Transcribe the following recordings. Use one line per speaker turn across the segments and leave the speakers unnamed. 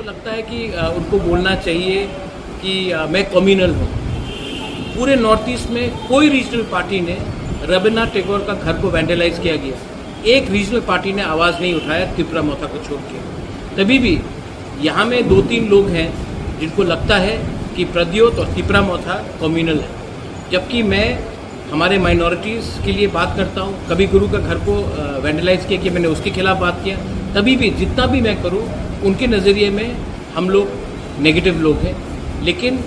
लगता है कि उनको बोलना चाहिए कि मैं कम्युनल हूँ। पूरे नॉर्थ ईस्ट में कोई रीजनल पार्टी ने रविन्द्रनाथ टैगोर का घर को वैंडलाइज किया गया, एक रीजनल पार्टी ने आवाज़ नहीं उठाया त्रिपुरा मोथा को छोड़ के। तभी भी यहाँ में 2-3 लोग हैं जिनको लगता है कि प्रद्योत और त्रिपुरा मोथा कम्युनल है, जबकि मैं हमारे माइनॉरिटीज़ के लिए बात करता हूँ। कभी गुरु का घर को वैंडलाइज किया कि मैंने उसके खिलाफ बात किया। तभी भी जितना भी मैं करूँ उनके नज़रिए में हम लोग नेगेटिव लोग हैं। लेकिन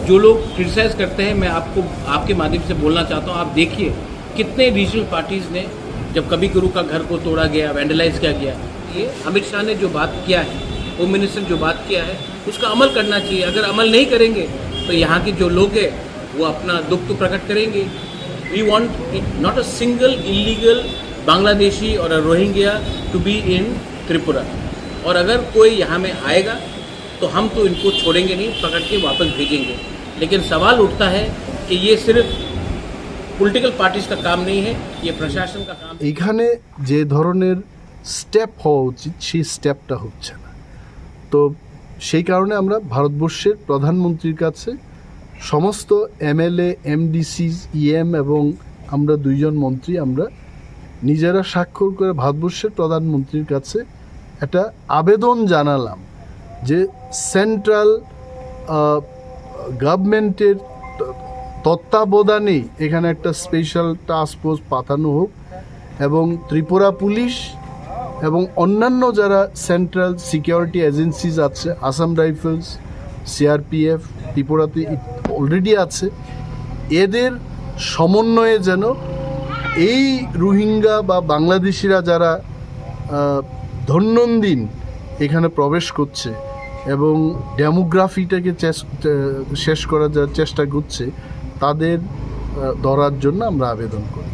जो लोग क्रिटिसाइज़ करते हैं, मैं आपको आपके माध्यम से बोलना चाहता हूँ, आप देखिए कितने रीजनल पार्टीज़ ने जब कभी गुरु का घर को तोड़ा गया, वैंडलाइज किया गया, ये अमित शाह ने जो बात किया है, होम मिनिस्टर ने जो बात किया है, उसका अमल करना चाहिए। अगर अमल नहीं करेंगे तो यहाँ के जो लोग हैं वो अपना दुख तो प्रकट करेंगे। We want not a single illegal Bangladeshi और a Rohingya to be in Tripura. और अगर कोई यहाँ में आएगा तो हम तो इनको छोड़ेंगे नहीं, पकड़ के वापस भेजेंगे। लेकिन सवाल उठता है कि ये सिर्फ पॉलिटिकल पार्टीज का काम नहीं है, ये प्रशासन का काम।
এখানে যে ধরনের স্টেপ হওয়া উচিত সেই স্টেপটা হচ্ছে না। তো সেই কারণে আমরা ভারতবর্ষের প্রধানমন্ত্রীর কাছে সমস্ত এমএলএ, এমডিসি, ইএম এবং আমরা 2 জন মন্ত্রী আমরা নিজেরা স্বাক্ষর করে ভারতবর্ষের প্রধানমন্ত্রীর কাছে একটা আবেদন জানালাম যে সেন্ট্রাল গভর্নমেন্টের তত্ত্বাবধানেই এখানে একটা স্পেশাল টাস্ক ফোর্স পাঠানো হোক এবং ত্রিপুরা পুলিশ এবং অন্যান্য যারা সেন্ট্রাল সিকিউরিটি এজেন্সিজ আছে, আসাম রাইফেলস, সিআরপিএফ ত্রিপুরাতে অলরেডি আছে, এদের সমন্বয়ে যেন এই রোহিঙ্গা বা বাংলাদেশিরা যারা দৈনন্দিন এখানে প্রবেশ করছে এবং ডেমোগ্রাফিটাকে শেষ করার চেষ্টা করছে, তাদের ধরার জন্য আমরা আবেদন করি।